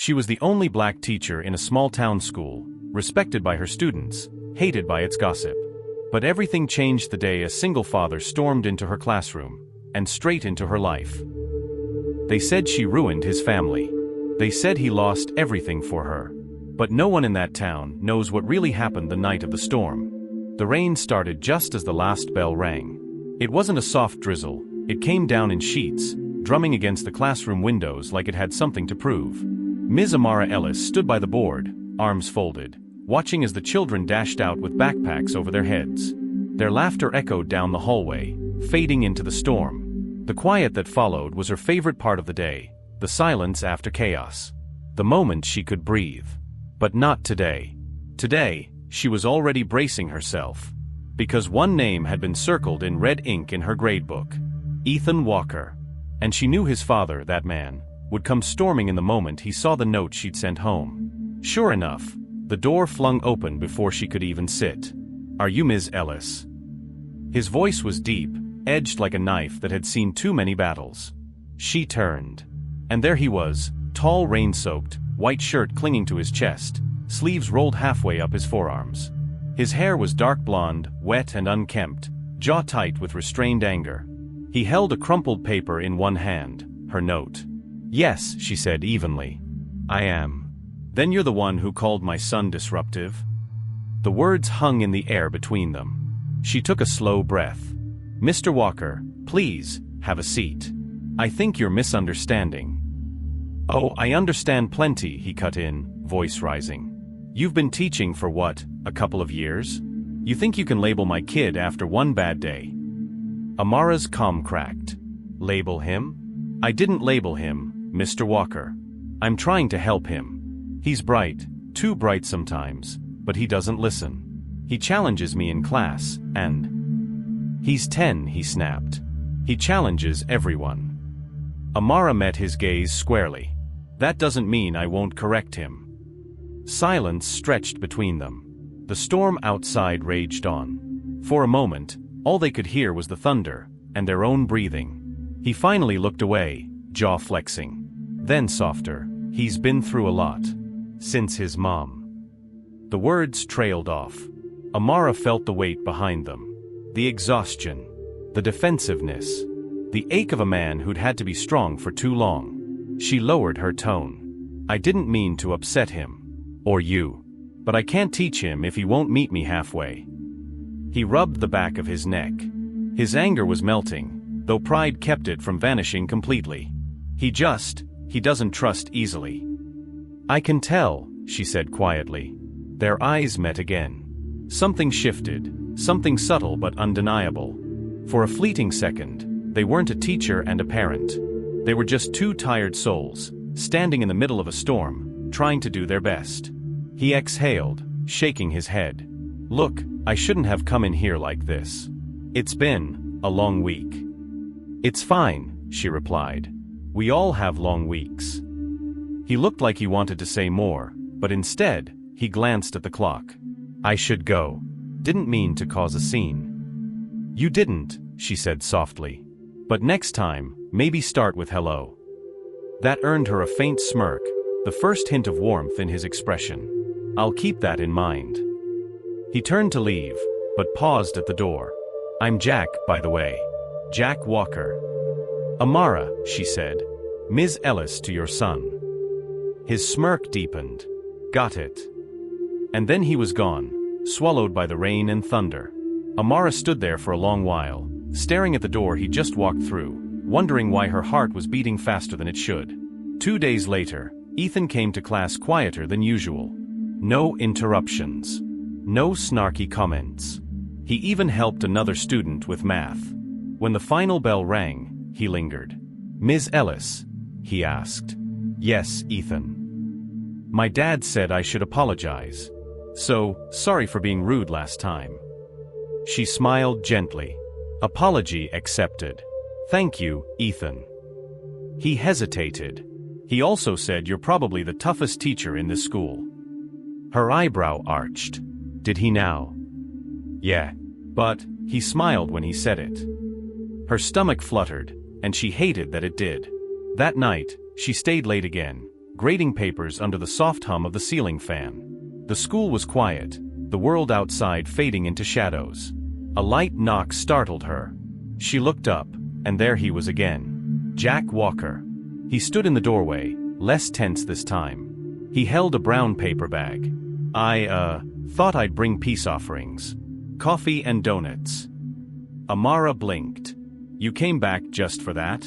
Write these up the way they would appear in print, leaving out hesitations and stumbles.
She was the only black teacher in a small-town school, respected by her students, hated by its gossip. But everything changed the day a single father stormed into her classroom, and straight into her life. They said she ruined his family. They said he lost everything for her. But no one in that town knows what really happened the night of the storm. The rain started just as the last bell rang. It wasn't a soft drizzle, it came down in sheets, drumming against the classroom windows like it had something to prove. Ms. Amara Ellis stood by the board, arms folded, watching as the children dashed out with backpacks over their heads. Their laughter echoed down the hallway, fading into the storm. The quiet that followed was her favorite part of the day, the silence after chaos. The moment she could breathe. But not today. Today, she was already bracing herself. Because one name had been circled in red ink in her gradebook. Ethan Walker. And she knew his father, that man, would come storming in the moment he saw the note she'd sent home. Sure enough, the door flung open before she could even sit. "Are you Ms. Ellis?" His voice was deep, edged like a knife that had seen too many battles. She turned. And there he was, tall, rain-soaked, white shirt clinging to his chest, sleeves rolled halfway up his forearms. His hair was dark blonde, wet and unkempt, jaw tight with restrained anger. He held a crumpled paper in one hand, her note. "Yes," she said evenly. "I am." "Then you're the one who called my son disruptive?" The words hung in the air between them. She took a slow breath. "Mr. Walker, please, have a seat. I think you're misunderstanding." "Oh, I understand plenty," he cut in, voice rising. "You've been teaching for what, a couple of years? You think you can label my kid after one bad day?" Amara's calm cracked. "Label him? I didn't label him, Mr. Walker. I'm trying to help him. He's bright, too bright sometimes, but he doesn't listen. He challenges me in class, and..." "He's 10, he snapped. "He challenges everyone." Amara met his gaze squarely. "That doesn't mean I won't correct him." Silence stretched between them. The storm outside raged on. For a moment, all they could hear was the thunder, and their own breathing. He finally looked away, jaw flexing. Then softer, "He's been through a lot. Since his mom." The words trailed off. Amara felt the weight behind them. The exhaustion. The defensiveness. The ache of a man who'd had to be strong for too long. She lowered her tone. "I didn't mean to upset him. Or you. But I can't teach him if he won't meet me halfway." He rubbed the back of his neck. His anger was melting, though pride kept it from vanishing completely. He doesn't trust easily." "I can tell," she said quietly. Their eyes met again. Something shifted, something subtle but undeniable. For a fleeting second, they weren't a teacher and a parent. They were just two tired souls, standing in the middle of a storm, trying to do their best. He exhaled, shaking his head. "Look, I shouldn't have come in here like this. It's been a long week." "It's fine," she replied. "We all have long weeks." He looked like he wanted to say more, but instead, he glanced at the clock. "I should go. Didn't mean to cause a scene." "You didn't," she said softly. "But next time, maybe start with hello." That earned her a faint smirk, the first hint of warmth in his expression. "I'll keep that in mind." He turned to leave, but paused at the door. "I'm Jack, by the way. Jack Walker." "Amara," she said. "Ms. Ellis to your son." His smirk deepened. "Got it." And then he was gone, swallowed by the rain and thunder. Amara stood there for a long while, staring at the door he just walked through, wondering why her heart was beating faster than it should. 2 days later, Ethan came to class quieter than usual. No interruptions. No snarky comments. He even helped another student with math. When the final bell rang, he lingered. "Ms. Ellis?" he asked. "Yes, Ethan." "My dad said I should apologize. So, sorry for being rude last time." She smiled gently. "Apology accepted. Thank you, Ethan." He hesitated. "He also said you're probably the toughest teacher in this school." Her eyebrow arched. "Did he now?" "Yeah. But," he smiled when he said it. Her stomach fluttered, and she hated that it did. That night, she stayed late again, grading papers under the soft hum of the ceiling fan. The school was quiet, the world outside fading into shadows. A light knock startled her. She looked up, and there he was again. Jack Walker. He stood in the doorway, less tense this time. He held a brown paper bag. I thought I'd bring peace offerings. Coffee and donuts. Amara blinked. You came back just for that?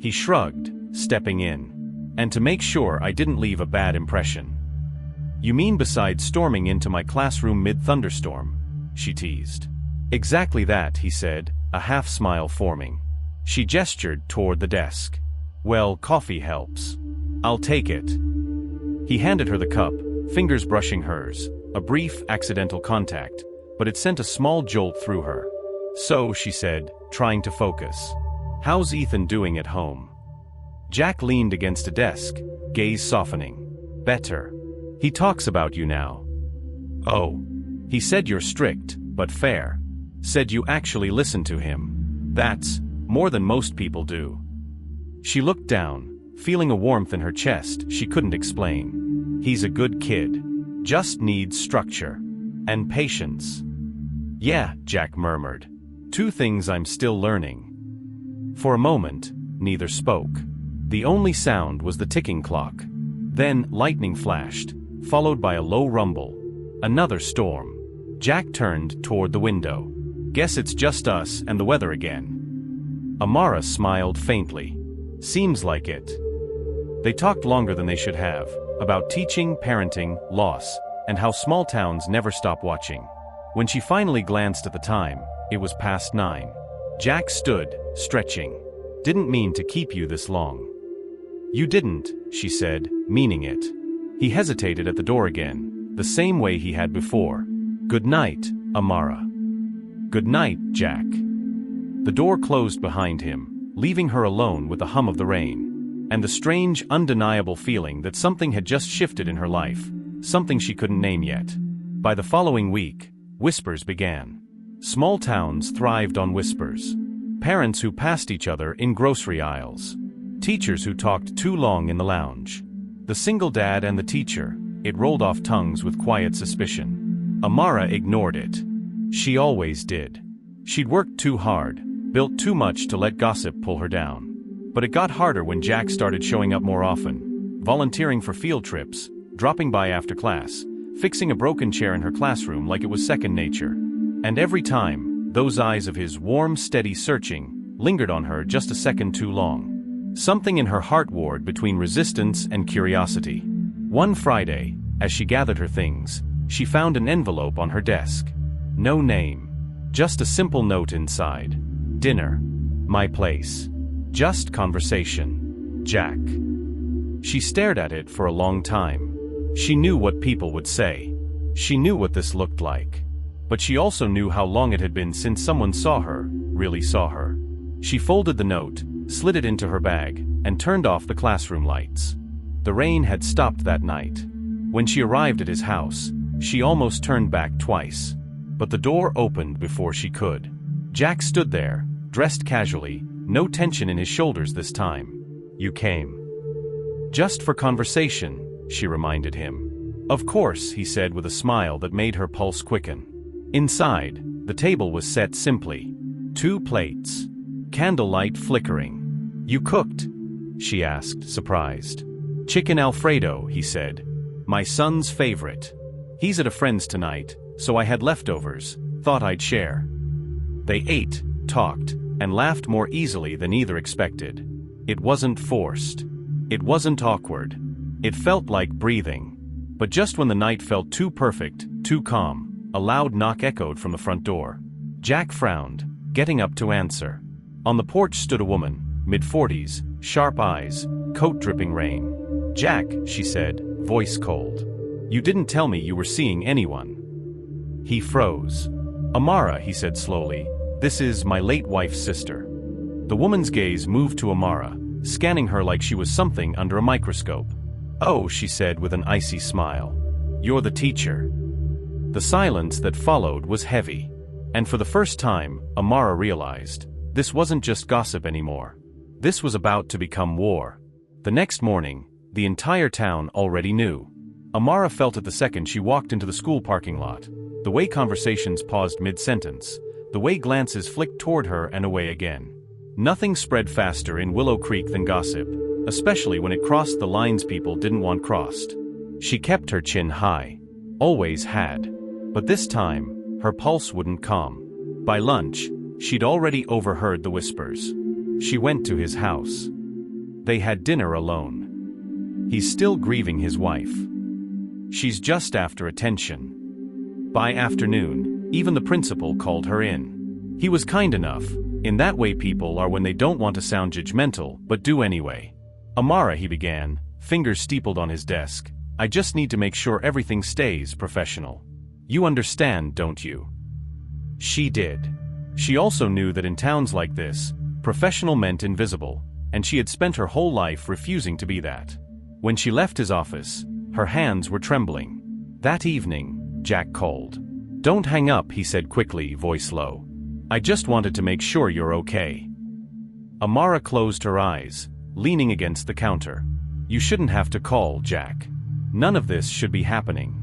He shrugged, stepping in. And to make sure I didn't leave a bad impression. You mean besides storming into my classroom mid-thunderstorm? She teased. Exactly that, he said, a half-smile forming. She gestured toward the desk. Well, coffee helps. I'll take it. He handed her the cup, fingers brushing hers, a brief, accidental contact, but it sent a small jolt through her. So, she said, trying to focus. How's Ethan doing at home? Jack leaned against a desk, gaze softening. Better. He talks about you now. Oh. He said you're strict, but fair. Said you actually listen to him. That's more than most people do. She looked down, feeling a warmth in her chest she couldn't explain. He's a good kid. Just needs structure. And patience. Yeah, Jack murmured. Two things I'm still learning. For a moment, neither spoke. The only sound was the ticking clock. Then, lightning flashed, followed by a low rumble. Another storm. Jack turned toward the window. Guess it's just us and the weather again. Amara smiled faintly. Seems like it. They talked longer than they should have, about teaching, parenting, loss, and how small towns never stop watching. When she finally glanced at the time, it was past 9. Jack stood, stretching. Didn't mean to keep you this long. You didn't, she said, meaning it. He hesitated at the door again, the same way he had before. Good night, Amara. Good night, Jack. The door closed behind him, leaving her alone with the hum of the rain, and the strange, undeniable feeling that something had just shifted in her life, something she couldn't name yet. By the following week, whispers began. Small towns thrived on whispers. Parents who passed each other in grocery aisles. Teachers who talked too long in the lounge. The single dad and the teacher, it rolled off tongues with quiet suspicion. Amara ignored it. She always did. She'd worked too hard, built too much to let gossip pull her down. But it got harder when Jack started showing up more often, volunteering for field trips, dropping by after class, fixing a broken chair in her classroom like it was second nature. And every time, those eyes of his warm, steady searching lingered on her just a second too long. Something in her heart warred between resistance and curiosity. One Friday, as she gathered her things, she found an envelope on her desk. No name. Just a simple note inside. Dinner. My place. Just conversation. Jack. She stared at it for a long time. She knew what people would say. She knew what this looked like. But she also knew how long it had been since someone saw her, really saw her. She folded the note, slid it into her bag, and turned off the classroom lights. The rain had stopped that night. When she arrived at his house, she almost turned back twice. But the door opened before she could. Jack stood there, dressed casually, no tension in his shoulders this time. You came. Just for conversation, she reminded him. Of course, he said with a smile that made her pulse quicken. Inside, the table was set simply. 2 plates. Candlelight flickering. You cooked? She asked, surprised. Chicken Alfredo, he said. My son's favorite. He's at a friend's tonight, so I had leftovers, thought I'd share. They ate, talked, and laughed more easily than either expected. It wasn't forced. It wasn't awkward. It felt like breathing. But just when the night felt too perfect, too calm, a loud knock echoed from the front door. Jack frowned, getting up to answer. On the porch stood a woman, mid-40s, sharp eyes, coat dripping rain. Jack, she said, voice cold. You didn't tell me you were seeing anyone. He froze. Amara, he said slowly, this is my late wife's sister. The woman's gaze moved to Amara, scanning her like she was something under a microscope. Oh, she said with an icy smile. You're the teacher. The silence that followed was heavy. And for the first time, Amara realized, this wasn't just gossip anymore. This was about to become war. The next morning, The entire town already knew. Amara felt it the second she walked into the school parking lot. The way conversations paused mid-sentence. The way glances flicked toward her and away again. Nothing spread faster in Willow Creek than gossip, especially when it crossed the lines people didn't want crossed. She kept her chin high. Always had. But this time, her pulse wouldn't calm. By lunch, she'd already overheard the whispers. She went to his house. They had dinner alone. He's still grieving his wife. She's just after attention. By afternoon, even the principal called her in. He was kind enough. In that way people are when they don't want to sound judgmental, but do anyway. Amara, he began, fingers steepled on his desk. I just need to make sure everything stays professional. You understand, don't you? She did. She also knew that in towns like this, professional meant invisible, and she had spent her whole life refusing to be that. When she left his office, her hands were trembling. That evening, Jack called. Don't hang up, he said quickly, voice low. I just wanted to make sure you're okay. Amara closed her eyes, leaning against the counter. You shouldn't have to call, Jack. None of this should be happening.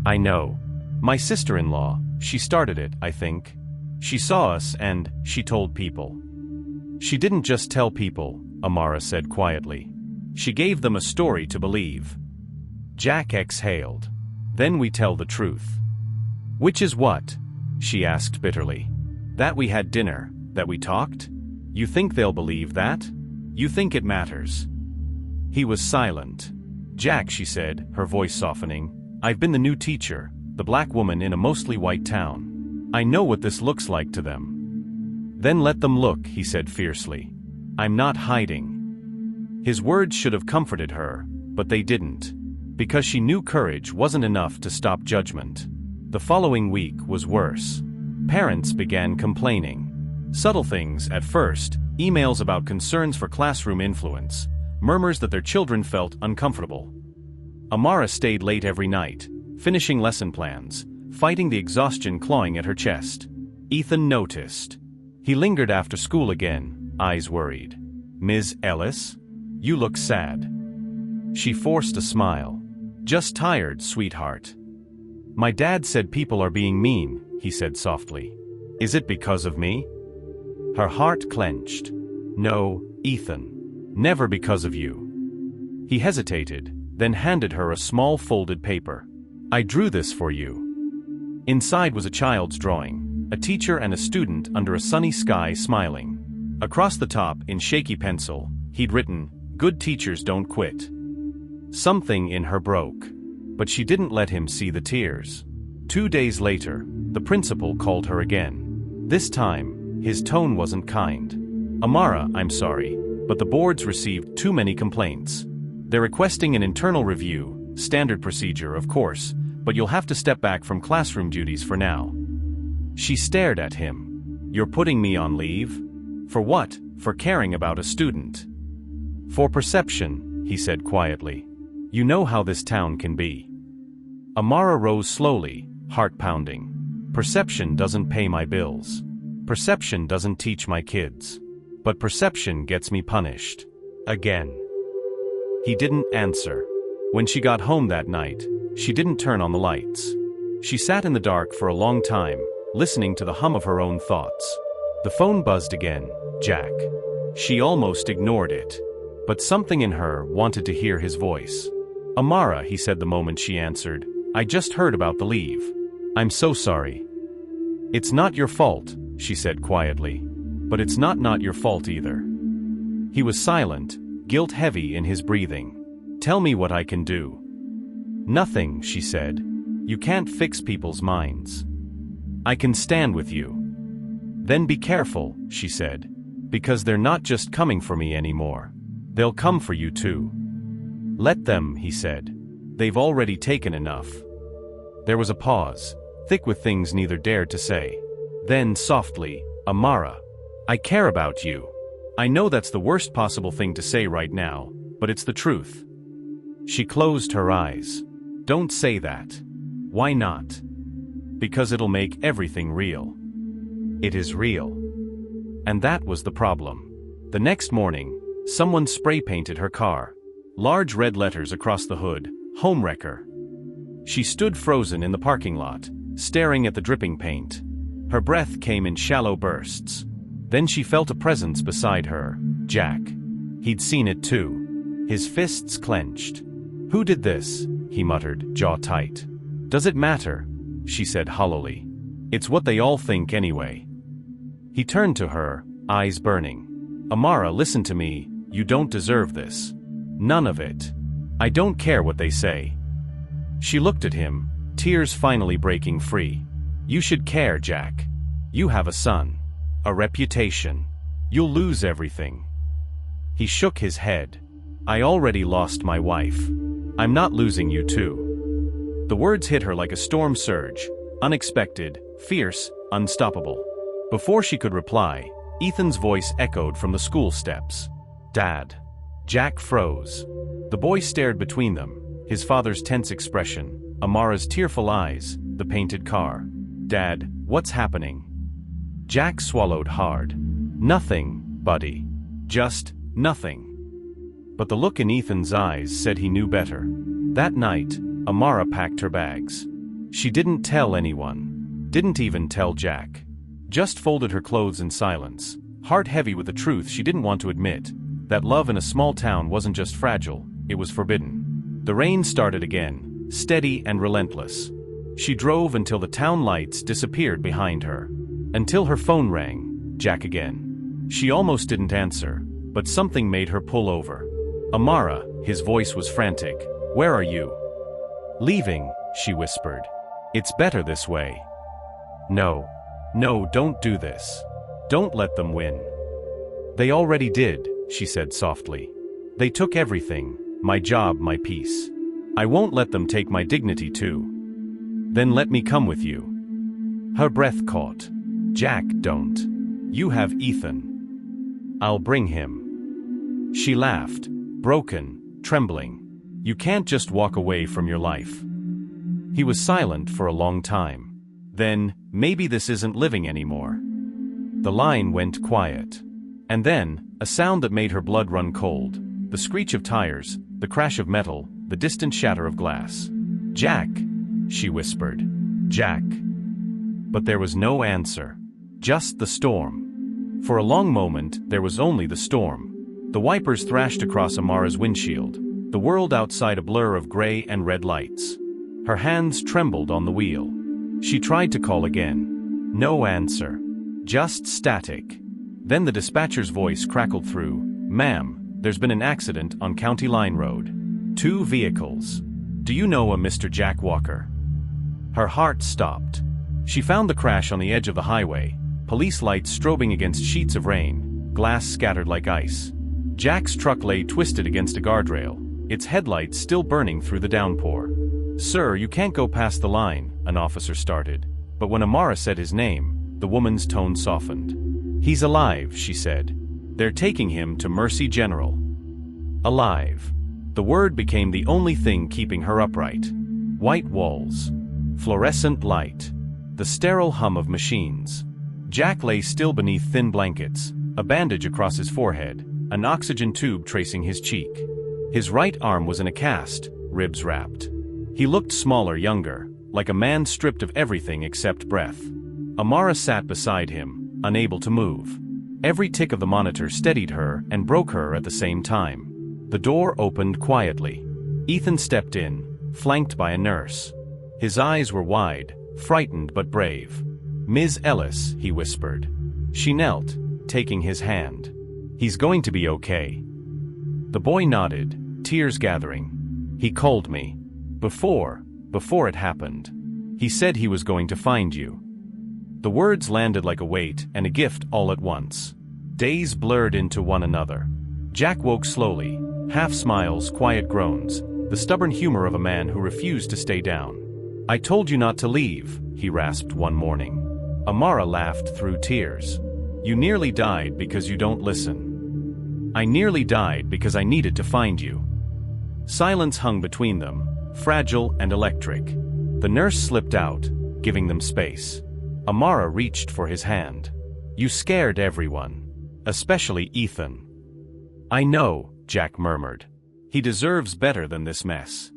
I know. My sister-in-law, she started it, I think. She saw us and she told people. She didn't just tell people, Amara said quietly. She gave them a story to believe. Jack exhaled. Then we tell the truth. Which is what? She asked bitterly. That we had dinner, that we talked? You think they'll believe that? You think it matters? He was silent. Jack, she said, her voice softening, I've been the new teacher, the black woman in a mostly white town. I know what this looks like to them. Then let them look, he said fiercely. I'm not hiding. His words should have comforted her, but they didn't. Because she knew courage wasn't enough to stop judgment. The following week was worse. Parents began complaining. Subtle things at first, emails about concerns for classroom influence, murmurs that their children felt uncomfortable. Amara stayed late every night, finishing lesson plans, fighting the exhaustion clawing at her chest. Ethan noticed. He lingered after school again, eyes worried. Ms. Ellis? You look sad. She forced a smile. Just tired, sweetheart. My dad said people are being mean, he said softly. Is it because of me? Her heart clenched. No, Ethan. Never because of you. He hesitated, then handed her a small folded paper. I drew this for you. Inside was a child's drawing, a teacher and a student under a sunny sky smiling. Across the top, in shaky pencil, he'd written, Good teachers don't quit. Something in her broke. But she didn't let him see the tears. 2 days later, the principal called her again. This time, his tone wasn't kind. Amara, I'm sorry, but the board's received too many complaints. They're requesting an internal review, standard procedure, of course, but you'll have to step back from classroom duties for now. She stared at him. You're putting me on leave? For what? For caring about a student. For perception, he said quietly. You know how this town can be. Amara rose slowly, heart pounding. Perception doesn't pay my bills. Perception doesn't teach my kids. But perception gets me punished. Again. He didn't answer. When she got home that night, she didn't turn on the lights. She sat in the dark for a long time, listening to the hum of her own thoughts. The phone buzzed again, Jack. She almost ignored it. But something in her wanted to hear his voice. Amara, he said the moment she answered, I just heard about the leave. I'm so sorry. It's not your fault, she said quietly. But it's not your fault either. He was silent, guilt heavy in his breathing. Tell me what I can do. Nothing, she said. You can't fix people's minds. I can stand with you. Then be careful, she said. Because they're not just coming for me anymore. They'll come for you too. Let them, he said. They've already taken enough. There was a pause, thick with things neither dared to say. Then, softly, Amara. I care about you. I know that's the worst possible thing to say right now, but it's the truth. She closed her eyes. Don't say that. Why not? Because it'll make everything real. It is real. And that was the problem. The next morning, someone spray painted her car. Large red letters across the hood, homewrecker. She stood frozen in the parking lot, staring at the dripping paint. Her breath came in shallow bursts. Then she felt a presence beside her, Jack. He'd seen it too. His fists clenched. "Who did this?" he muttered, jaw tight. "Does it matter?" she said hollowly. "It's what they all think anyway." He turned to her, eyes burning. "Amara, listen to me, you don't deserve this. None of it. I don't care what they say." She looked at him, tears finally breaking free. "You should care, Jack. You have a son. A reputation. You'll lose everything." He shook his head. "I already lost my wife. I'm not losing you too." The words hit her like a storm surge, unexpected, fierce, unstoppable. Before she could reply, Ethan's voice echoed from the school steps. "Dad." Jack froze. The boy stared between them, his father's tense expression, Amara's tearful eyes, the painted car. "Dad, what's happening?" Jack swallowed hard. "Nothing, buddy. Just nothing." But the look in Ethan's eyes said he knew better. That night, Amara packed her bags. She didn't tell anyone. Didn't even tell Jack. Just folded her clothes in silence, heart heavy with the truth she didn't want to admit, that love in a small town wasn't just fragile, it was forbidden. The rain started again, steady and relentless. She drove until the town lights disappeared behind her. Until her phone rang, Jack again. She almost didn't answer, but something made her pull over. "Amara," his voice was frantic. "Where are you?" "Leaving," she whispered. "It's better this way." "No. No, don't do this. Don't let them win." "They already did," she said softly. "They took everything, my job, my peace. I won't let them take my dignity too." "Then let me come with you." Her breath caught. "Jack, don't. You have Ethan. I'll bring him." She laughed, broken, trembling. "You can't just walk away from your life." He was silent for a long time. Then, "Maybe this isn't living anymore." The line went quiet. And then, a sound that made her blood run cold. The screech of tires, the crash of metal, the distant shatter of glass. "Jack," she whispered. "Jack." But there was no answer. Just the storm. For a long moment, there was only the storm. The wipers thrashed across Amara's windshield, the world outside a blur of gray and red lights. Her hands trembled on the wheel. She tried to call again. No answer. Just static. Then the dispatcher's voice crackled through. "Ma'am, there's been an accident on County Line Road. 2 vehicles. Do you know a Mr. Jack Walker?" Her heart stopped. She found the crash on the edge of the highway, police lights strobing against sheets of rain, glass scattered like ice. Jack's truck lay twisted against a guardrail, its headlights still burning through the downpour. "Sir, you can't go past the line," an officer started. But when Amara said his name, the woman's tone softened. "He's alive," she said. "They're taking him to Mercy General." Alive. The word became the only thing keeping her upright. White walls. Fluorescent light. The sterile hum of machines. Jack lay still beneath thin blankets, a bandage across his forehead, an oxygen tube tracing his cheek. His right arm was in a cast, ribs wrapped. He looked smaller, younger, like a man stripped of everything except breath. Amara sat beside him, unable to move. Every tick of the monitor steadied her and broke her at the same time. The door opened quietly. Ethan stepped in, flanked by a nurse. His eyes were wide, frightened but brave. "Ms. Ellis," he whispered. She knelt, taking his hand. "He's going to be okay." The boy nodded, tears gathering. "He called me. Before it happened. He said he was going to find you." The words landed like a weight and a gift all at once. Days blurred into one another. Jack woke slowly, half smiles, quiet groans, the stubborn humor of a man who refused to stay down. "I told you not to leave," he rasped one morning. Amara laughed through tears. "You nearly died because you don't listen." "I nearly died because I needed to find you." Silence hung between them, fragile and electric. The nurse slipped out, giving them space. Amara reached for his hand. "You scared everyone. Especially Ethan." "I know," Jack murmured. He deserves better than this mess.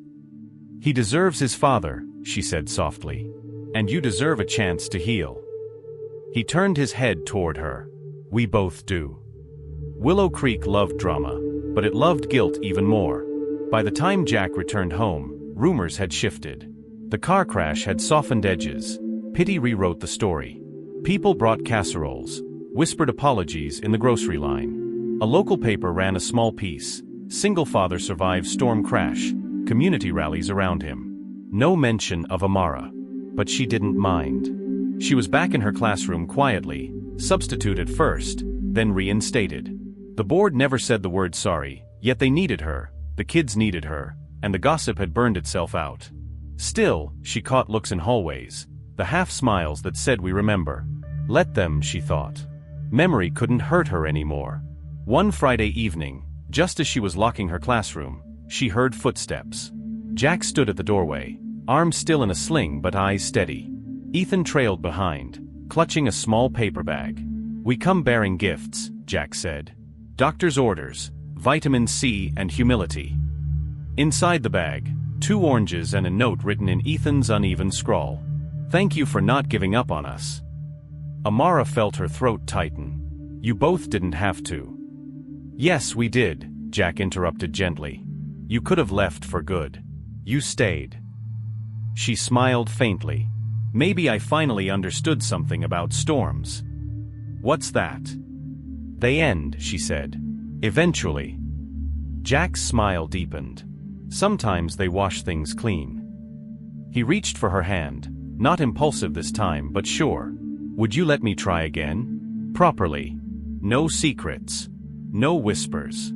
He deserves his father, she said softly. And you deserve a chance to heal. He turned his head toward her. We both do. Willow Creek loved drama, but it loved guilt even more. By the time Jack returned home, rumors had shifted. The car crash had softened edges. Pity rewrote the story. People brought casseroles, whispered apologies in the grocery line. A local paper ran a small piece. Single father survives storm crash. Community rallies around him. No mention of Amara. But she didn't mind. She was back in her classroom quietly, substituted first, then reinstated. The board never said the word sorry, yet they needed her, the kids needed her, and the gossip had burned itself out. Still, she caught looks in hallways, the half-smiles that said we remember. Let them, she thought. Memory couldn't hurt her anymore. One Friday evening, just as she was locking her classroom, she heard footsteps. Jack stood at the doorway, arms still in a sling but eyes steady. Ethan trailed behind, clutching a small paper bag. We come bearing gifts, Jack said. Doctor's orders, vitamin C and humility. Inside the bag, 2 oranges and a note written in Ethan's uneven scrawl. Thank you for not giving up on us. Amara felt her throat tighten. You both didn't have to. Yes, we did, Jack interrupted gently. You could have left for good. You stayed. She smiled faintly. Maybe I finally understood something about storms. What's that? They end, she said. Eventually. Jack's smile deepened. Sometimes they wash things clean. He reached for her hand, not impulsive this time but sure. Would you let me try again? Properly. No secrets. No whispers.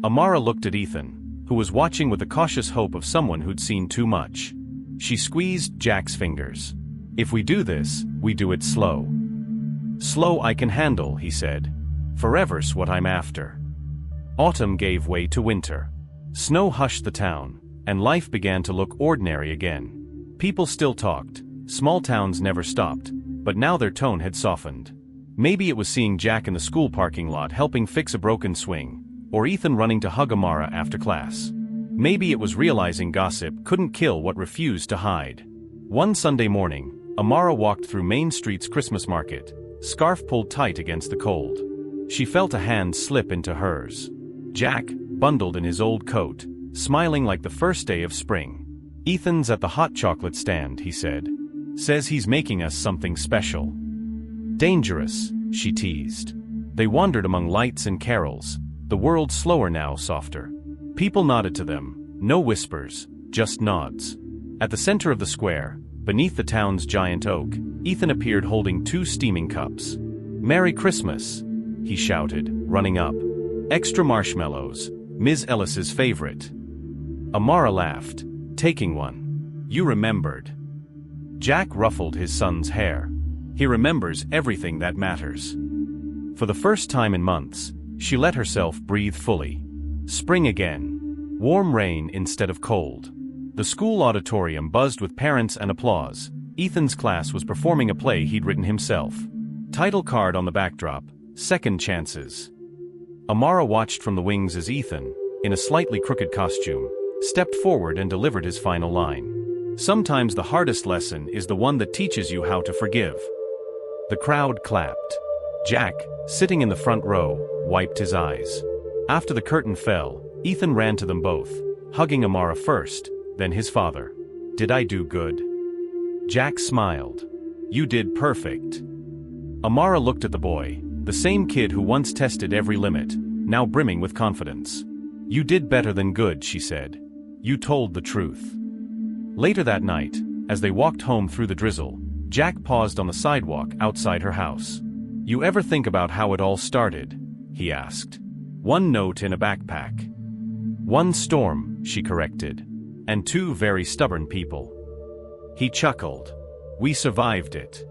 Amara looked at Ethan, who was watching with the cautious hope of someone who'd seen too much. She squeezed Jack's fingers. If we do this, we do it slow. Slow I can handle, he said. Forever's what I'm after. Autumn gave way to winter. Snow hushed the town, and life began to look ordinary again. People still talked, small towns never stopped, but now their tone had softened. Maybe it was seeing Jack in the school parking lot helping fix a broken swing, or Ethan running to hug Amara after class. Maybe it was realizing gossip couldn't kill what refused to hide. One Sunday morning, Amara walked through Main Street's Christmas market, scarf pulled tight against the cold. She felt a hand slip into hers. Jack, bundled in his old coat, smiling like the first day of spring. Ethan's at the hot chocolate stand, he said. Says he's making us something special. Dangerous, she teased. They wandered among lights and carols, the world slower now, softer. People nodded to them, no whispers, just nods. At the center of the square, beneath the town's giant oak, Ethan appeared holding 2 steaming cups. Merry Christmas, he shouted, running up. Extra marshmallows, Ms. Ellis's favorite. Amara laughed, taking one. You remembered. Jack ruffled his son's hair. He remembers everything that matters. For the first time in months, she let herself breathe fully. Spring again. Warm rain instead of cold. The school auditorium buzzed with parents and applause. Ethan's class was performing a play he'd written himself. Title card on the backdrop, Second Chances. Amara watched from the wings as Ethan, in a slightly crooked costume, stepped forward and delivered his final line. Sometimes the hardest lesson is the one that teaches you how to forgive. The crowd clapped. Jack, sitting in the front row, wiped his eyes. After the curtain fell, Ethan ran to them both, hugging Amara first, then his father. Did I do good? Jack smiled. You did perfect. Amara looked at the boy, the same kid who once tested every limit, now brimming with confidence. You did better than good, she said. You told the truth. Later that night, as they walked home through the drizzle, Jack paused on the sidewalk outside her house. You ever think about how it all started? He asked. 1 note in a backpack. 1 storm, she corrected. And 2 very stubborn people. He chuckled. We survived it.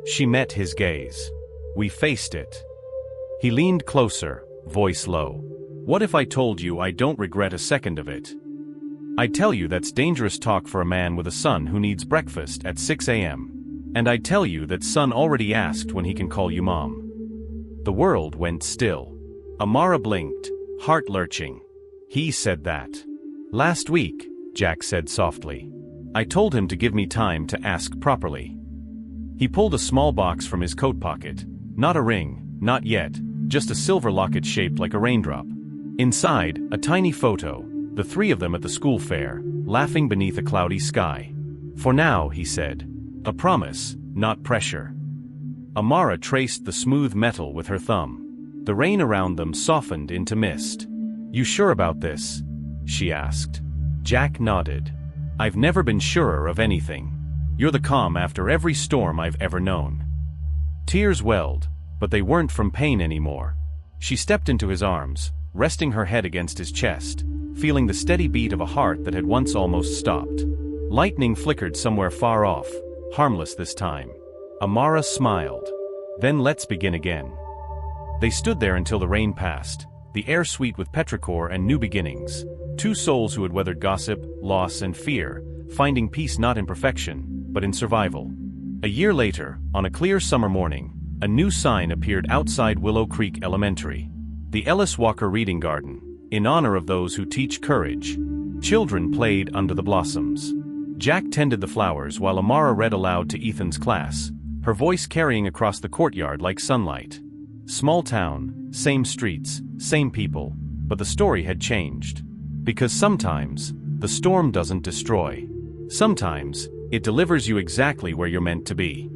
She met his gaze. We faced it. He leaned closer, voice low. What if I told you I don't regret a second of it? I'd tell you that's dangerous talk for a man with a son who needs breakfast at 6 a.m. And I'd tell you that son already asked when he can call you mom. The world went still. Amara blinked, heart lurching. He said that. Last week, Jack said softly. I told him to give me time to ask properly. He pulled a small box from his coat pocket. Not a ring, not yet, just a silver locket shaped like a raindrop. Inside, a tiny photo, the three of them at the school fair, laughing beneath a cloudy sky. For now, he said. A promise, not pressure. Amara traced the smooth metal with her thumb. The rain around them softened into mist. You sure about this? She asked. Jack nodded. I've never been surer of anything. You're the calm after every storm I've ever known. Tears welled, but they weren't from pain anymore. She stepped into his arms, resting her head against his chest, feeling the steady beat of a heart that had once almost stopped. Lightning flickered somewhere far off, harmless this time. Amara smiled. Then let's begin again. They stood there until the rain passed, the air sweet with petrichor and new beginnings. Two souls who had weathered gossip, loss, and fear, finding peace not in perfection, but in survival. A year later, on a clear summer morning, a new sign appeared outside Willow Creek Elementary. The Ellis Walker Reading Garden, in honor of those who teach courage. Children played under the blossoms. Jack tended the flowers while Amara read aloud to Ethan's class, her voice carrying across the courtyard like sunlight. Small town, same streets, same people, but the story had changed. Because sometimes, the storm doesn't destroy. Sometimes, it delivers you exactly where you're meant to be.